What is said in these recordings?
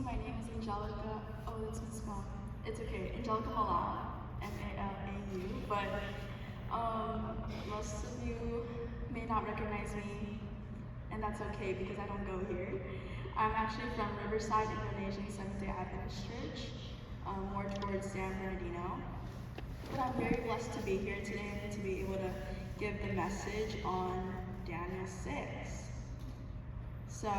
my name is Angelica. Oh, it's misspelled. It's okay. Angelica Malau, M-A-L-A-U. But most of you may not recognize me, and that's okay because I don't go here. I'm actually from Riverside Indonesian Seventh-day Adventist Church, more towards San Bernardino. But I'm very blessed to be here today and to be able to give the message on Daniel 6. So,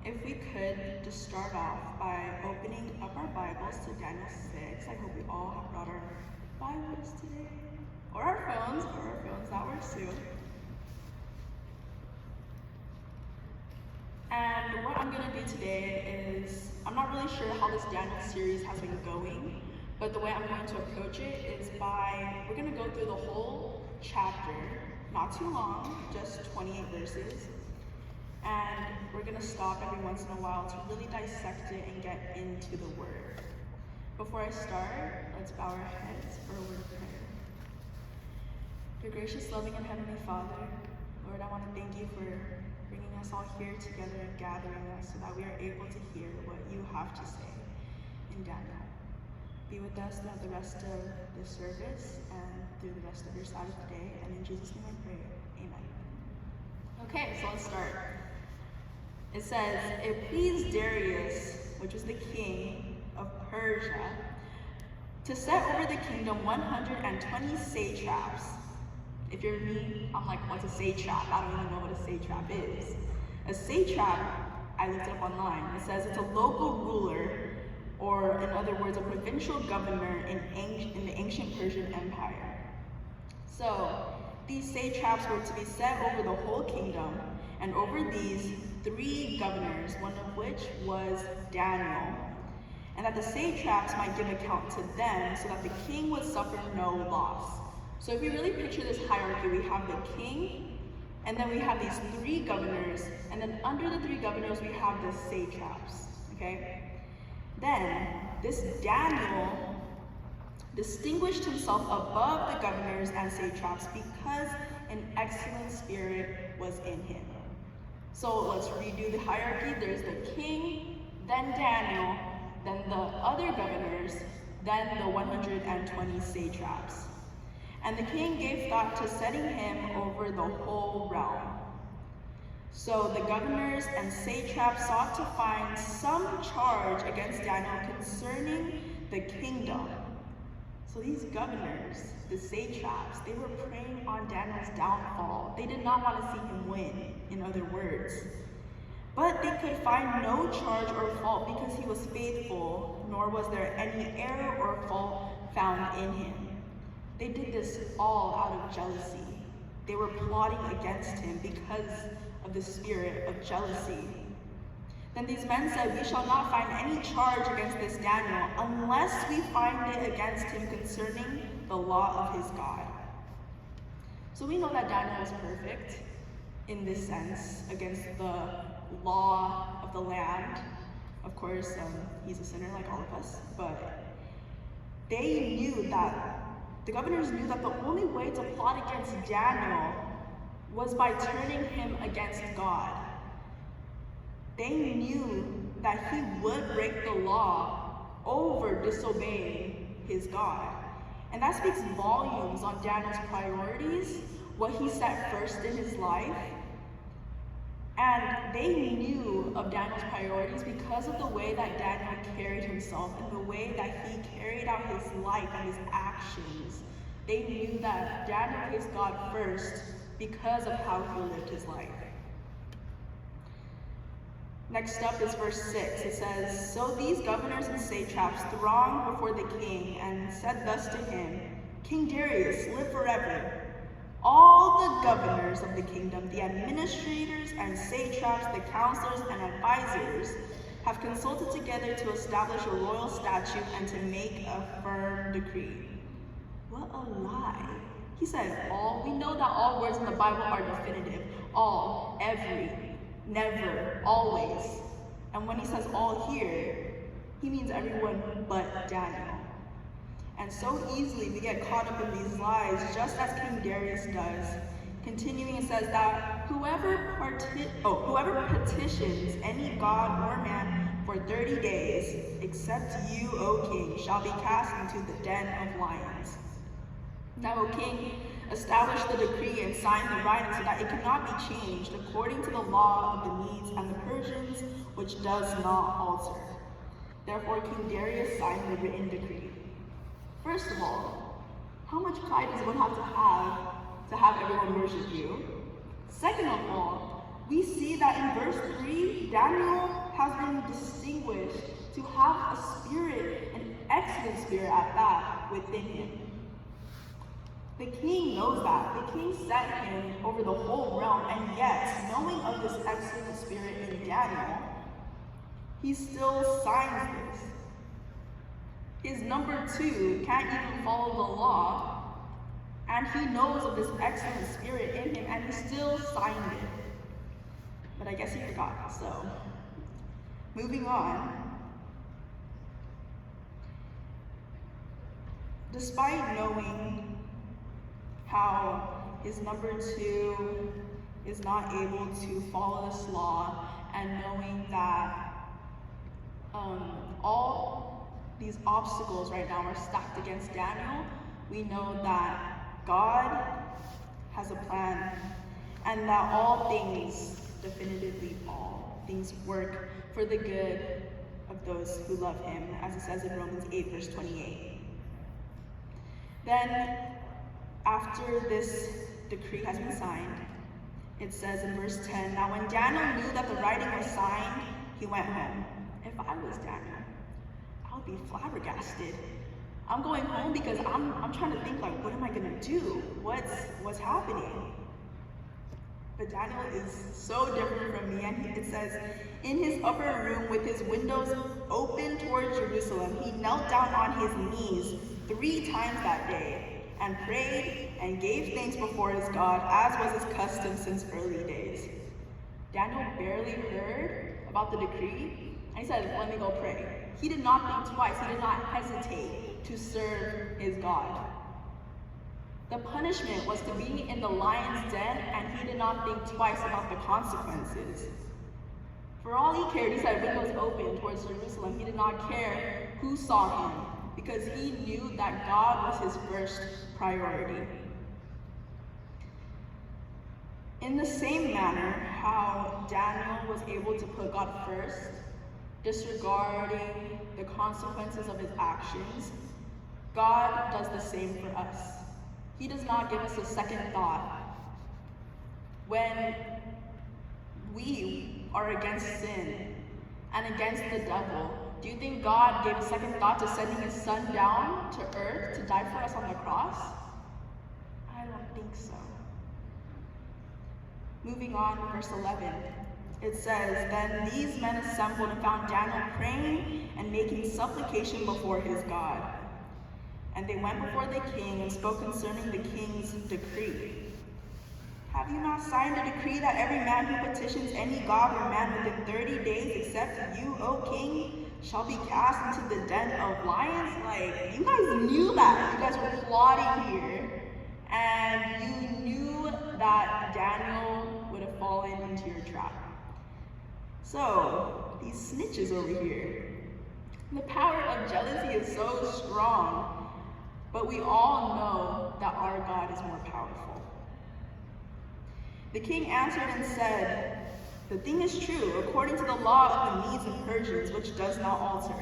if we could just start off by opening up our Bibles to Daniel 6. I hope we all have brought our Bibles today. Or our phones, that works too. And what I'm going to do today is, I'm not really sure how this Daniel series has been going, but the way I'm going to approach it is we're going to go through the whole chapter, not too long, just 28 verses. And we're going to stop every once in a while to really dissect it and get into the word. Before I start, let's bow our heads for a word of prayer. Dear gracious, loving, and heavenly Father, Lord, I want to thank you for bringing us all here together and gathering us so that we are able to hear what you have to say in Daniel. Be with us throughout the rest of this service and through the rest of your Sabbath day. And in Jesus' name I pray, amen. Okay, so let's start. It says, it pleased Darius, which was the king of Persia, to set over the kingdom 120 satraps. If you're me, I'm like, what's a satrap? I don't even know what a satrap is. A satrap, I looked it up online. It says it's a local ruler, or in other words, a provincial governor in the ancient Persian Empire. So, these satraps were to be set over the whole kingdom, and over these 3 governors, one of which was Daniel, and that the satraps might give account to them so that the king would suffer no loss. So if we really picture this hierarchy, we have the king, and then we have these 3 governors, and then under the 3 governors we have the satraps, okay? Then, this Daniel distinguished himself above the governors and satraps because an excellent spirit was in him. So let's redo the hierarchy. There's the king, then Daniel, then the other governors, then the 120 satraps. And the king gave thought to setting him over the whole realm. So the governors and satraps sought to find some charge against Daniel concerning the kingdom. So these governors, the satraps, they were preying on Daniel's downfall. They did not want to see him win, in other words. But they could find no charge or fault because he was faithful, nor was there any error or fault found in him. They did this all out of jealousy. They were plotting against him because of the spirit of jealousy. Then these men said, we shall not find any charge against this Daniel unless we find it against him concerning the law of his God. So we know that Daniel was perfect in this sense against the law of the land. Of course, he's a sinner like all of us, but they knew that, the governors knew that the only way to plot against Daniel was by turning him against God. They knew that he would break the law over disobeying his God. And that speaks volumes on Daniel's priorities, what he set first in his life. And they knew of Daniel's priorities because of the way that Daniel carried himself and the way that he carried out his life and his actions. They knew that Daniel placed God first because of how he lived his life. Next up is verse 6. It says, so these governors and satraps thronged before the king and said thus to him, King Darius, live forever. All the governors of the kingdom, the administrators and satraps, the counselors and advisors, have consulted together to establish a royal statute and to make a firm decree. What a lie. He said all. We know that all words in the Bible are definitive. All, every, never, always. And when he says all here, he means everyone but Daniel. And so easily we get caught up in these lies, just as King Darius does. Continuing, it says that whoever petitions any god or man for 30 days, except you, O king, shall be cast into the den of lions. Now, O king, establish the decree and sign the writing so that it cannot be changed according to the law of the Medes and the Persians, which does not alter. Therefore, King Darius signed the written decree. First of all, how much pride does one have to have everyone worship you? Second of all, we see that in verse 3, Daniel has been distinguished to have a spirit, an excellent spirit at that, within him. The king knows that. The king set him over the whole realm, and yet, knowing of this excellent spirit in Daniel, he still signs this. His number 2 can't even follow the law, and he knows of this excellent spirit in him, and he still signed it. But I guess he forgot, so moving on. Despite knowing how his number 2 is not able to follow this law, and knowing that all these obstacles right now are stacked against Daniel, we know that God has a plan, and that all things, definitively all things, work for the good of those who love him, as it says in Romans 8, verse 28. Then, after this decree has been signed, it says in verse 10, now when Daniel knew that the writing was signed, he went home. If I was Daniel, I would be flabbergasted. I'm going home because I'm trying to think, like, what am I gonna do? What's happening? But Daniel is so different from me, and it says, in his upper room with his windows open towards Jerusalem, he knelt down on his knees 3 times that day, and prayed and gave thanks before his God, as was his custom since early days. Daniel barely heard about the decree, and he said, let me go pray. He did not think twice. He did not hesitate to serve his God. The punishment was to be in the lion's den, and he did not think twice about the consequences. For all he cared, he said, windows open towards Jerusalem. He did not care who saw him, because he knew that God was his first priority. In the same manner, how Daniel was able to put God first, disregarding the consequences of his actions, God does the same for us. He does not give us a second thought. When we are against sin and against the devil, do you think God gave a second thought to sending his son down to earth to die for us on the cross? I don't think so. Moving on to verse 11. It says, then these men assembled and found Daniel praying and making supplication before his God. And they went before the king and spoke concerning the king's decree. Have you not signed a decree that every man who petitions any god or man within 30 days, except you, O king, shall be cast into the den of lions? Like, you guys knew that. You guys were plotting here. And you knew that Daniel would have fallen into your trap. So, these snitches over here. The power of jealousy is so strong. But we all know that our God is more powerful. The king answered and said, the thing is true, according to the law of the Medes and Persians, which does not alter.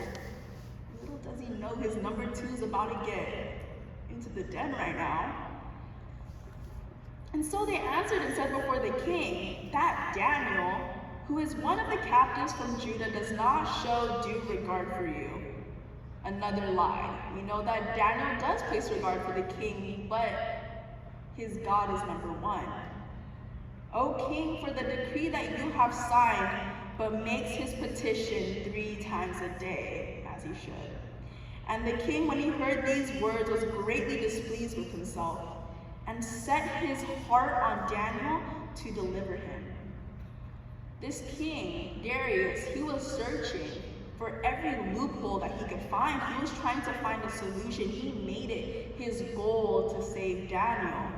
Little does he know his number 2 is about to get into the den right now. And so they answered and said before the king, that Daniel, who is one of the captives from Judah, does not show due regard for you. Another lie. We know that Daniel does place regard for the king, but his God is number 1. O king, for the decree that you have signed, but makes his petition 3 times a day, as he should. And the king, when he heard these words, was greatly displeased with himself, and set his heart on Daniel to deliver him. This king, Darius, he was searching for every loophole that he could find. He was trying to find a solution. He made it his goal to save Daniel.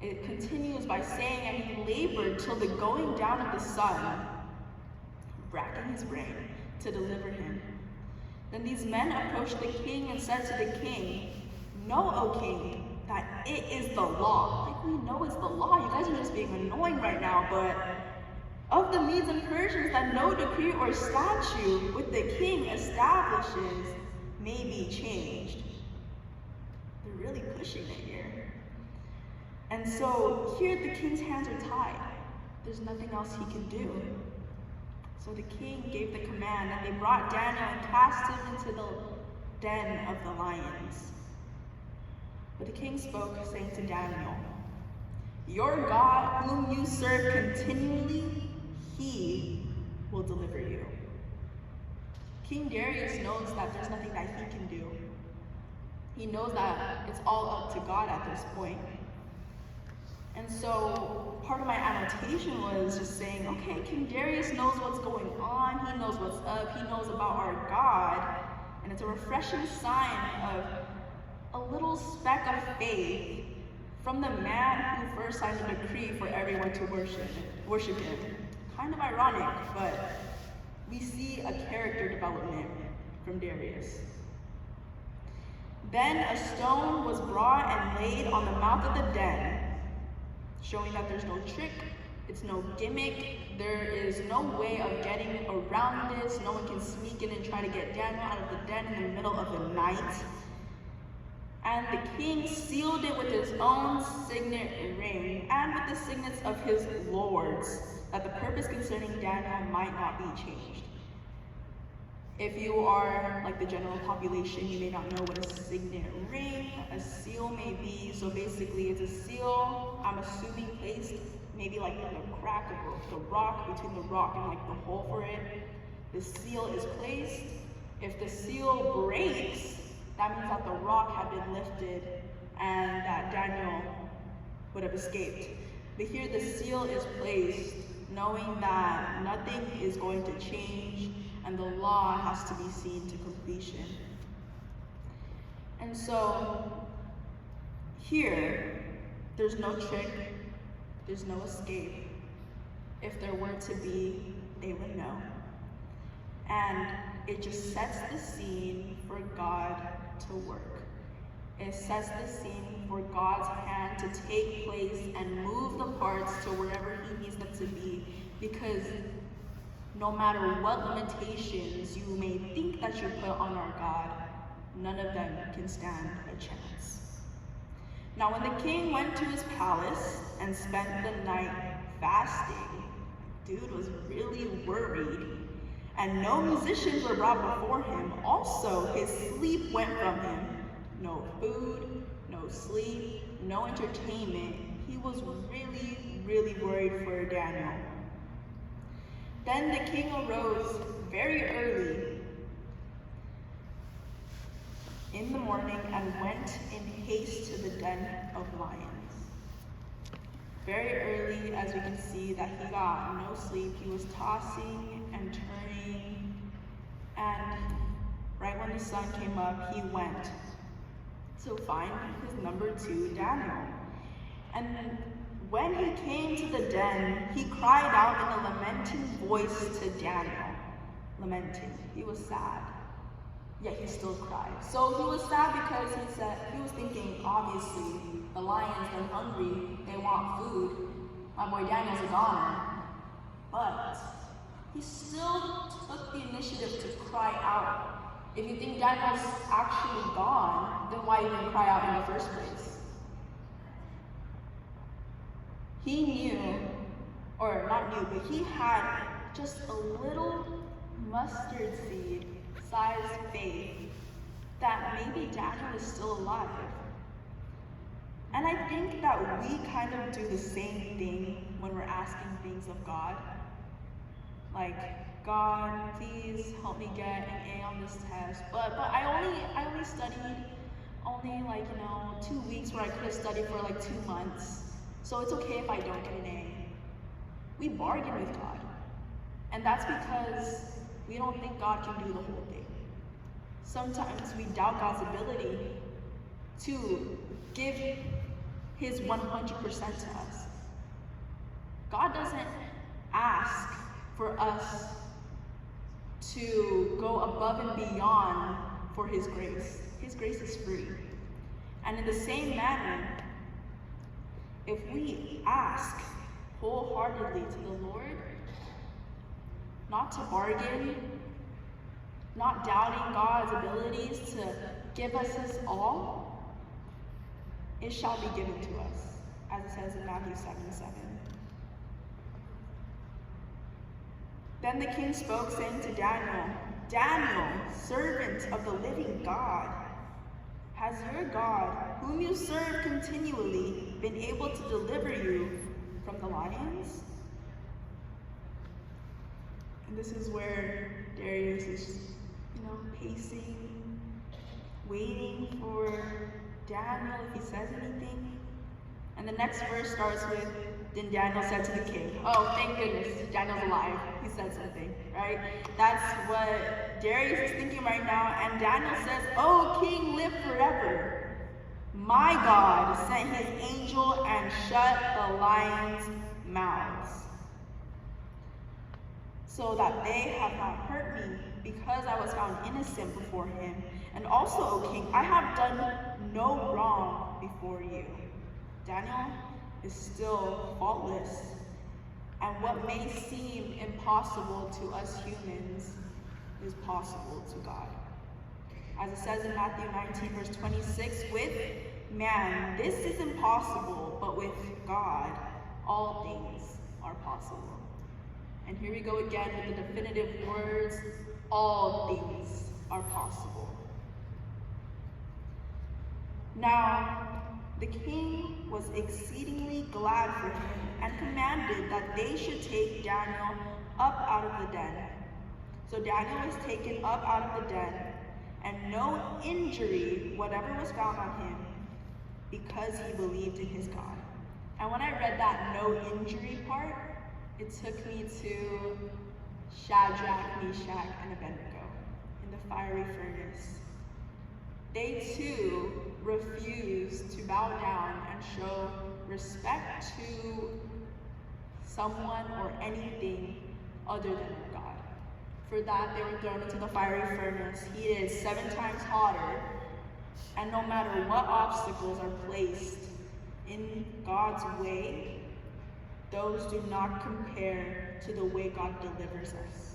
It continues by saying, and he labored till the going down of the sun, racking his brain, to deliver him. Then these men approached the king and said to the king, "Know, O king, that it is the law." Like, we know it's the law. You guys are just being annoying right now, but of the Medes and Persians, that no decree or statute which the king establishes may be changed. They're really pushing it here. And so here the king's hands are tied. There's nothing else he can do. So the king gave the command, and they brought Daniel and cast him into the den of the lions. But the king spoke, saying to Daniel, "Your God, whom you serve continually, he will deliver you." King Darius knows that there's nothing that he can do. He knows that it's all up to God at this point. And so part of my annotation was just saying, okay, King Darius knows what's going on, he knows what's up, he knows about our God, and it's a refreshing sign of a little speck of faith from the man who first signed a decree for everyone to worship him. Kind of ironic, but we see a character development from Darius. Then a stone was brought and laid on the mouth of the den, showing that there's no trick, it's no gimmick, there is no way of getting around this. No one can sneak in and try to get Daniel out of the den in the middle of the night. And the king sealed it with his own signet ring and with the signets of his lords, that the purpose concerning Daniel might not be changed. If you are like the general population, you may not know what a signet ring, a seal may be. So basically it's a seal, I'm assuming placed maybe like in the crack of the rock, between the rock and like the hole for it. The seal is placed. If the seal breaks, that means that the rock had been lifted and that Daniel would have escaped. But here the seal is placed, knowing that nothing is going to change and the law has to be seen to completion. And so here, there's no trick, there's no escape. If there were to be, they would know. And it just sets the scene for God to work. It sets the scene for God's hand to take place and move the parts to wherever he needs them to be, because no matter what limitations you may think that you put on our God, none of them can stand a chance. Now when the king went to his palace and spent the night fasting, dude was really worried, and no musicians were brought before him. Also, his sleep went from him. No food, no sleep, no entertainment. He was really, really worried for Daniel. Then the king arose very early in the morning and went in haste to the den of lions. Very early, as we can see, that he got no sleep. He was tossing and turning, and right when the sun came up, he went to find his number 2, Daniel. And when he came to the den, he cried out in a lamenting voice to Daniel. Lamenting. He was sad, yet he still cried. So he was sad because he was thinking, obviously, the lions, they're hungry, they want food. My boy Daniel's a goner. But he still took the initiative to cry out. If you think Daniel's actually gone, then why even cry out in the first place? He knew, or not knew, but he had just a little mustard seed sized faith that maybe Daniel is still alive. And I think that we kind of do the same thing when we're asking things of God. Like, God, please help me get an A on this test. But I only studied like, 2 weeks where I could have studied for like 2 months. So it's okay if I don't get an A. We bargain with God. And that's because we don't think God can do the whole thing. Sometimes we doubt God's ability to give his 100% to us. God doesn't ask for us to go above and beyond for his grace. His grace is free. And in the same manner, if we ask wholeheartedly to the Lord, not to bargain, not doubting God's abilities to give us his all, it shall be given to us, as it says in Matthew 7:7. Then the king spoke, saying to Daniel, Daniel, servant of the living God, has your God, whom you serve continually, been able to deliver you from the lions? And this is where Darius is, pacing, waiting for Daniel if he says anything. And the next verse starts with, then Daniel said to the king, oh, thank goodness, Daniel's alive. He said something, right? That's what Darius is thinking right now. And Daniel says, oh, king, live forever. My God sent his angel and shut the lions' mouths, so that they have not hurt me, because I was found innocent before him. And also, O king, I have done no wrong before you. Daniel is still faultless, and what may seem impossible to us humans is possible to God. As it says in Matthew 19, verse 26, with man this is impossible, but with God all things are possible. And here we go again with the definitive words, all things are possible. Now, the king was exceedingly glad for him and commanded that they should take Daniel up out of the den. So Daniel was taken up out of the den, and no injury whatever was found on him, because he believed in his God. And when I read that no injury part, it took me to Shadrach, Meshach, and Abednego in the fiery furnace. They too refused to bow down and show respect to someone or anything other than their God. For that, they were thrown into the fiery furnace, heated 7 times hotter, and no matter what obstacles are placed in God's way, those do not compare to the way God delivers us.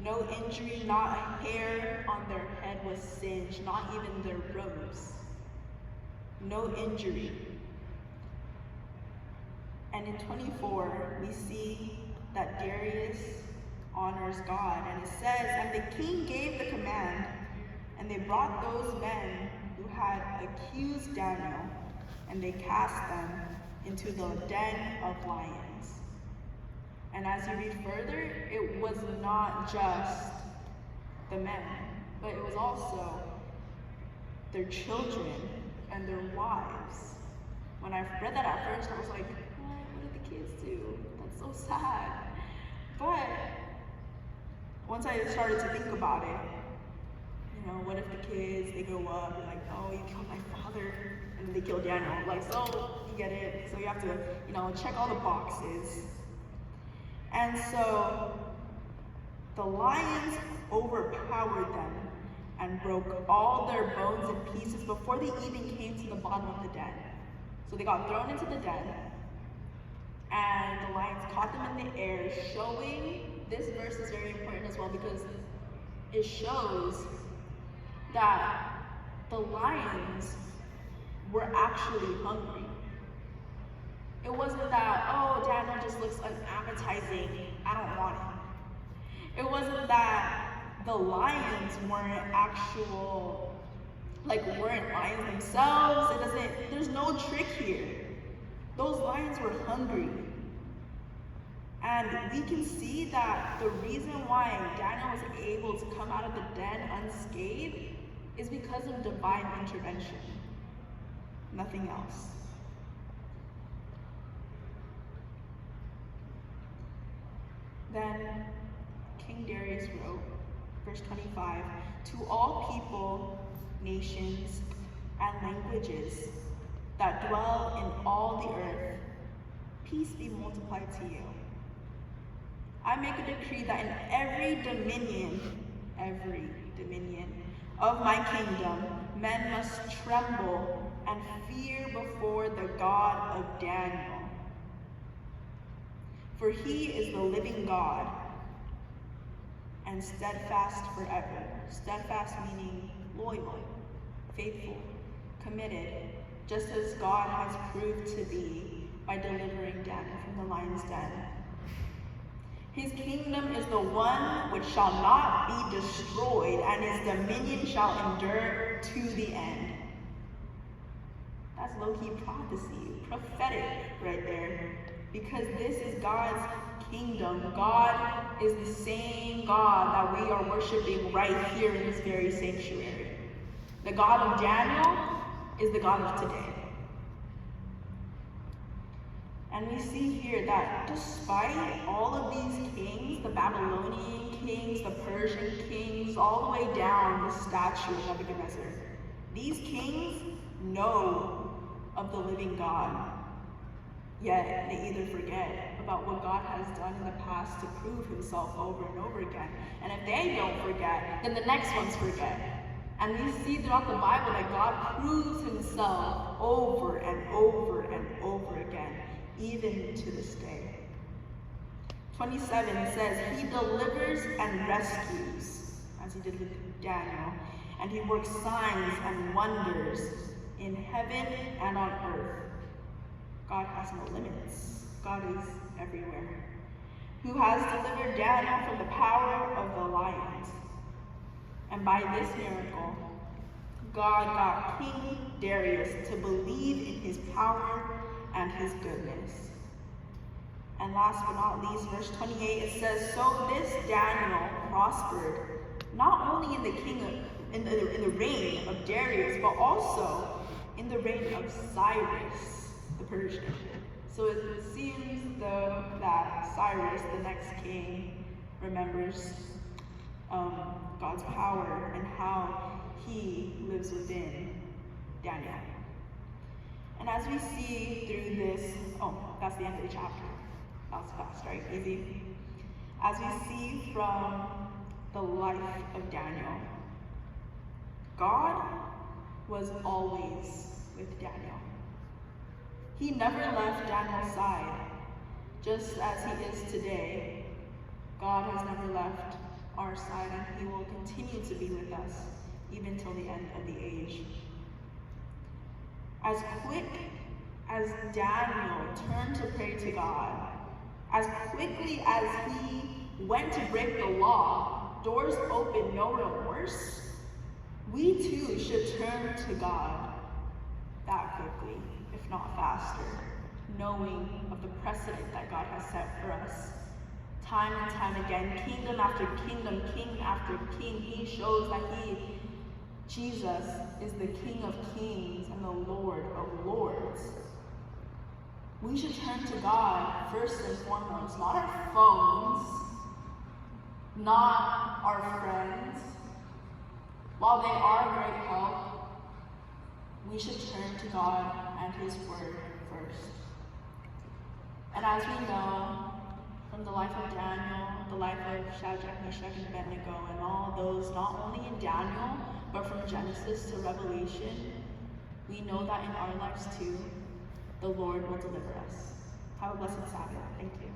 No injury, not a hair on their head was singed, not even their robes. No injury. And in 24, we see that Darius honors God, and it says, and the king gave the command, and they brought those men who had accused Daniel, and they cast them into the den of lions. And as you read further, it was not just the men, but it was also their children and their wives. When I read that at first, I was like, what did the kids do? That's so sad. But once I started to think about it, what if the kids, they grow up, they're like, oh, you killed my father, and then they kill Daniel. Like, so, you get it. So you have to, check all the boxes. And so the lions overpowered them and broke all their bones in pieces before they even came to the bottom of the den. So they got thrown into the den, and the lions caught them in the air, showing, this verse is very important as well, because it shows that the lions were actually hungry. It wasn't that, oh, Daniel just looks unappetizing, I don't want him. It wasn't that the lions weren't weren't lions themselves. There's no trick here. Those lions were hungry. And we can see that the reason why Daniel was able to come out of the den unscathed is because of divine intervention. Nothing else. Then King Darius wrote, verse 25, to all people, nations, and languages that dwell in all the earth, peace be multiplied to you. I make a decree that in every dominion of my kingdom, men must tremble and fear before the God of Daniel. For he is the living God and steadfast forever. Steadfast meaning loyal, faithful, committed, just as God has proved to be by delivering Daniel from the lion's den. His kingdom is the one which shall not be destroyed, and his dominion shall endure to the end. That's low-key prophecy, prophetic right there. Because this is God's kingdom. God is the same God that we are worshiping right here in this very sanctuary. The God of Daniel is the God of today. And we see here that despite all of these kings, the Babylonian kings, the Persian kings, all the way down the statue of Nebuchadnezzar, these kings know of the living God. Yet they either forget about what God has done in the past to prove himself over and over again. And if they don't forget, then the next ones forget. And we see throughout the Bible that God proves himself over and over and over again, even to this day. 27 says, he delivers and rescues, as he did with Daniel, and he works signs and wonders in heaven and on earth. God has no limits. God is everywhere. Who has delivered Daniel from the power of the lions. And by this miracle, God got King Darius to believe in his power and his goodness. And last but not least, verse 28, it says, so this Daniel prospered, not only in the reign of Darius, but also in the reign of Cyrus, the Persian. So it seems though that Cyrus, the next king, remembers God's power and how he lives within Daniel. And as we see through this, that's the end of the chapter. That was fast, right? Easy. As we see from the life of Daniel, God was always with Daniel. He never left Daniel's side, just as he is today. God has never left our side, and he will continue to be with us, even till the end of the age. As quick as Daniel turned to pray to God, as quickly as he went to break the law, doors open, no remorse, we too should turn to God that quickly, if not faster, knowing of the precedent that God has set for us. Time and time again, kingdom after kingdom, king after king, he shows that Jesus is the King of kings and the Lord of lords. We should turn to God first and foremost, not our phones, not our friends. While they are great help, we should turn to God and his word first. And as we know from the life of Daniel, the life of Shadrach, Meshach, and Abednego, and all those, not only in Daniel, but from Genesis to Revelation, we know that in our lives too, the Lord will deliver us. Have a blessed Sabbath. Thank you.